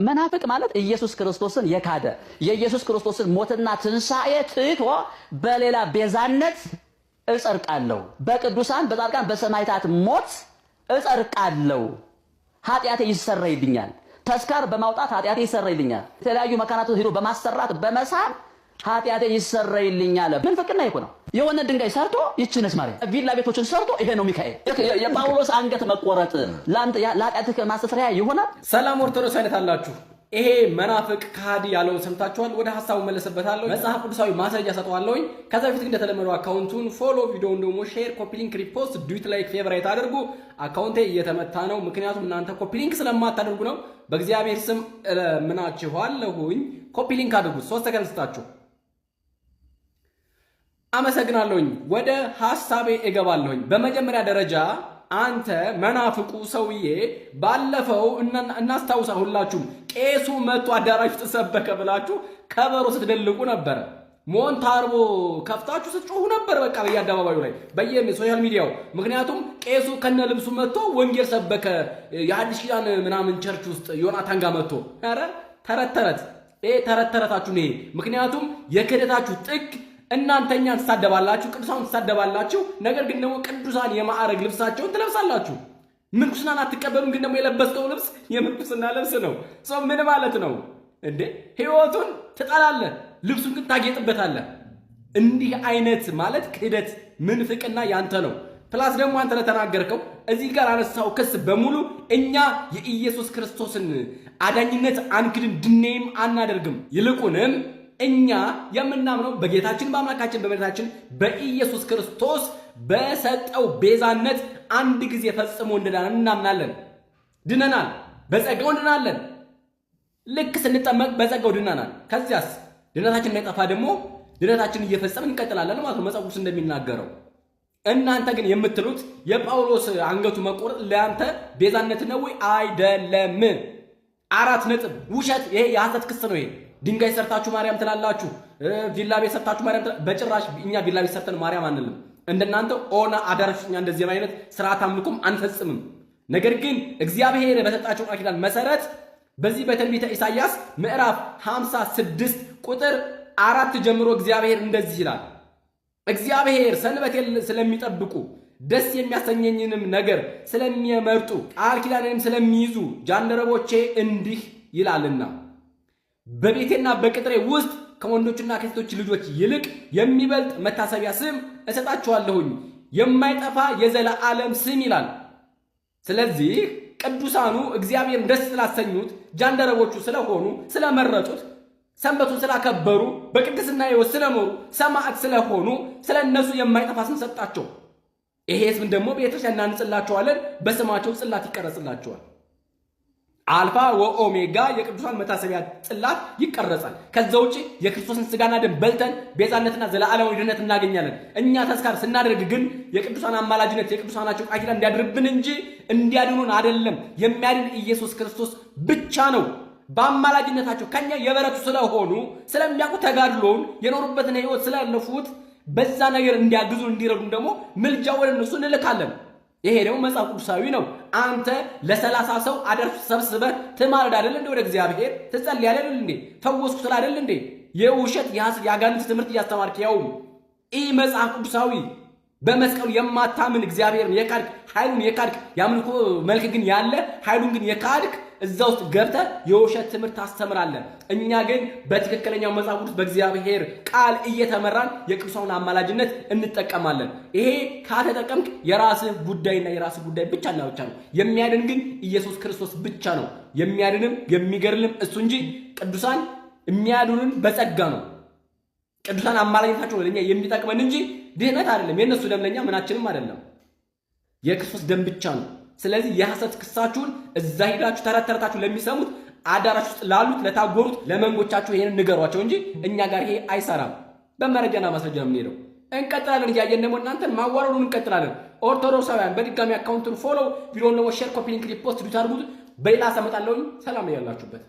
መናፍቅ ማለት ኢየሱስ ክርስቶስን የካደ የኢየሱስ ክርስቶስን ሞትና ትንሳኤ ትቶ በሌላ ቤዛነት እጸድቃለሁ፣ በቅዱሳን በጻድቃን በሰማዕታት ሞት እጸድቃለሁ፣ ኃጢአቴ ይሰረይልኛል፣ ተስካር በማውጣት ኃጢአቴ ይሰረይልኛል፣ የተለያዩ መካናት ሄዶ በማሰራት በመሳብ ኃጢአቴ ይሰረይልኛል። ምን ፍቅርና ይኮ ነው? የሆነ ድንጋይ ሰርቶ ይችነስ ማርያም ቪላ ቤቶችን ሰርቶ ይሄ ነው ሚካኤል። የጳውሎስ አንገት መቆረጥ ለኃጢአትህ ማስተስሪያ ይሆናል። ሰላም ኦርቶዶክስ አይነት አላችሁ። ይሄ መናፍቅ ከሃዲ ያለውን ሰምታችኋል። ወደ ሐሳቡ መለስበታለሁ። መጽሐፍ ቅዱሳዊ ማስረጃ ሰጠዋለሁኝ። ከዛ በፊት ግን እንደተለመደው አካውንቱን ፎሎ፣ ቪዲዮውን ደግሞ ሼር፣ ኮፒ ሊንክ፣ ሪፖስት፣ ዱት ላይክ፣ ፌቨራይት አድርጉ። አካውንቴ እየተመታ ነው፣ ምክንያቱም እናንተ ኮፒ ሊንክ ስለማታደርጉ ነው። በእግዚአብሔር ስም እለምናችኋለሁኝ ኮፒ ሊንክ አድርጉ። 3 ሰከንድ ስጣችሁ። አመሰግናለሁኝ። ወደ ሐሳቤ እገባለሁኝ። በመጀመሪያ ደረጃ አንተ መናፍቁ ሰውዬ ባለፈው እናስታውሳ ሁላችሁም ቄሱ መጥቶ አዳራሽ ውስጥ ሰበከ ብላችሁ ከበሮ ስትደልቁ ነበር። ሞንታርቦ ከፍታችሁ ስትጮሁ ነበር። በቃ በየአደባባዩ ላይ በየሶሻል ሚዲያው። ምክንያቱም ቄሱ ከነ ልብሱ መጥቶ ወንጌል ሰበከ። የሐዲስ ኪዳን ምናምን ቸርች ውስጥ ዮናታን ጋር መጥቶ ኧረ ተረት ተረታችሁ ነው። ምክንያቱም የክህደታችሁ ጥግ እናንተኛን ትሳደባላችሁ፣ ቅዱሳን ትሳደባላችሁ። ነገር ግን ደግሞ ቅዱሳን የማዕረግ ልብሳቸውን ትለብሳላችሁ። ምንኩስናን አትቀበሉም። ግን ደግሞ የለበስከው ልብስ የምንኩስና ልብስ ነው። ሰው ምን ማለት ነው እንዴ? ህይወቱን ትጠላለህ፣ ልብሱን ግን ታጌጥበታለህ። እንዲህ አይነት ማለት ክህደት፣ ምንፍቅና ያንተ ነው። ፕላስ ደግሞ አንተ ለተናገርከው እዚህ ጋር አነሳው ክስ በሙሉ እኛ የኢየሱስ ክርስቶስን አዳኝነት አንክድም፣ ድኔም አናደርግም። ይልቁንም እኛ የምናምነው በጌታችን በአምላካችን በመድኃኒታችን በኢየሱስ ክርስቶስ በሰጠው ቤዛነት አንድ ጊዜ ፈጽሞ እንደዳነን እናምናለን። ድነናል፣ በጸጋው ድናለን። ልክ ስንጠመቅ በጸጋው ድናናል። ከዚያስ ድነታችን እንዳይጠፋ ደግሞ ድነታችን እየፈጸምን እንቀጥላለን ማለት ነው መጽሐፍ ቅዱስ እንደሚናገረው። እናንተ ግን የምትሉት የጳውሎስ አንገቱ መቆረጥ ለአንተ ቤዛነት ነው ወይ? አይደለም። 4 ነጥብ። ውሸት። ይሄ የሐሰት ክስ ነው። ይሄ ድንጋይ ሰርታችሁ ማርያም ትላላችሁ፣ ቪላ ቤት ሰርታችሁ ማርያም በጭራሽ እኛ ቪላ ቤት ሰርተን ማርያም አንልም። እንደናንተ ኦና አዳራሽ እኛ እንደዚህ አይነት ስርዓት አምልኮም አንፈጽምም። ነገር ግን እግዚአብሔር በሰጣቸው ቃል ኪዳን መሰረት በዚህ በትንቢተ ኢሳይያስ ምዕራፍ 56 ቁጥር 4 ጀምሮ እግዚአብሔር እንደዚህ ይላል። እግዚአብሔር ሰንበቴን ስለሚጠብቁ ደስ የሚያሰኘኝንም ነገር ስለሚመርጡ ቃል ኪዳኔንም ስለሚይዙ ጃንደረቦቼ እንዲህ ይላልና በቤቴና በቅጥሬ ውስጥ ከወንዶችና ከሴቶች ልጆች ይልቅ የሚበልጥ መታሰቢያ ስም እሰጣችኋለሁኝ፣ የማይጠፋ የዘላለም ስም ይላል። ስለዚህ ቅዱሳኑ እግዚአብሔርን ደስ ስላሰኙት፣ ጃንደረቦቹ ስለሆኑ፣ ስለመረጡት፣ ሰንበቱን ስላከበሩ፣ በቅድስና ሕይወት ስለኖሩ፣ ሰማዕት ስለሆኑ ስለ እነሱ የማይጠፋ ስም ሰጣቸው። ይሄ ስም ደግሞ ቤተክርስቲያን እናንጽላቸዋለን፣ በስማቸው ጽላት ይቀረጽላቸዋል። አልፋ ወኦሜጋ የቅዱሳን መታሰቢያ ጽላት ይቀረጻል። ከዛ ውጪ የክርስቶስን ስጋና ደም በልተን ቤዛነትና ዘላለማዊ ድነት እናገኛለን። እኛ ተስካር ስናደርግ ግን የቅዱሳን አማላጅነት የቅዱሳናቸው ቃል ኪዳን እንዲያድርብን እንጂ እንዲያድኑን አይደለም። የሚያድን ኢየሱስ ክርስቶስ ብቻ ነው። በአማላጅነታቸው ከኛ የበረቱ ስለሆኑ ስለሚያውቁ ተጋድሎውን የኖሩበትን ሕይወት ስላለፉት በዛ ነገር እንዲያግዙ እንዲረዱን ደግሞ ምልጃ ወደ እነሱ እንልካለን። ይሄ ደግሞ መጽሐፍ ቅዱሳዊ ነው። አንተ ለ30 ሰው አደርስ ሰብስበህ ትማልድ አይደል እንዴ? ወደ እግዚአብሔር ትጸልይ አይደል እንዴ? ፈወስኩ ስለ አይደል እንዴ? የውሸት የአጋንንት ትምህርት እያስተማርክ ያው መጽሐፍ ቅዱሳዊ በመስቀሉ የማታምን እግዚአብሔርን የካድክ ኃይሉን የካድክ ያምልኮ መልክ ግን ያለ ኃይሉን ግን የካድክ እዛ ውስጥ ገብተህ የውሸት ትምህርት ታስተምራለህ። እኛ ግን በትክክለኛው መጽሐፍ ቅዱስ በእግዚአብሔር ቃል እየተመራን የቅዱሳን አማላጅነት እንጠቀማለን። ይሄ ካተጠቀምክ የራስህ ጉዳይና የራስህ ጉዳይ ብቻና ብቻ ነው። የሚያድን ግን ኢየሱስ ክርስቶስ ብቻ ነው። የሚያድንም የሚገርልም እሱ እንጂ ቅዱሳን የሚያድኑን በጸጋ ነው። ቅዱሳን አማላጅነታቸው ለኛ የሚጠቅመን እንጂ ድህነት አይደለም። የነሱ ደም ለኛ ምናችንም አይደለም። የክርስቶስ ደም ብቻ ነው። ስለዚህ የሐሰት ክሳችሁን እዛ ሄዳችሁ ተረታችሁ ለሚሰሙት አዳራሽ ውስጥ ላሉት ለታጎሩት ለመንጎቻችሁ ይሄንን ንገሯቸው እንጂ እኛ ጋር ይሄ አይሰራም። በመረጃና ማስረጃ ነው የምንሄደው። እንቀጥላለን። እያየን ደግሞ እናንተን ማዋረዱን እንቀጥላለን። ኦርቶዶክሳውያን በድጋሚ አካውንቱን ፎሎ፣ ቪዲዮውን ደግሞ ሼር፣ ኮፒ ሊንክ፣ ሪፖስት ዱት አድርጉት። በሌላ ሰመጣለሁኝ። ሰላም ያላችሁበት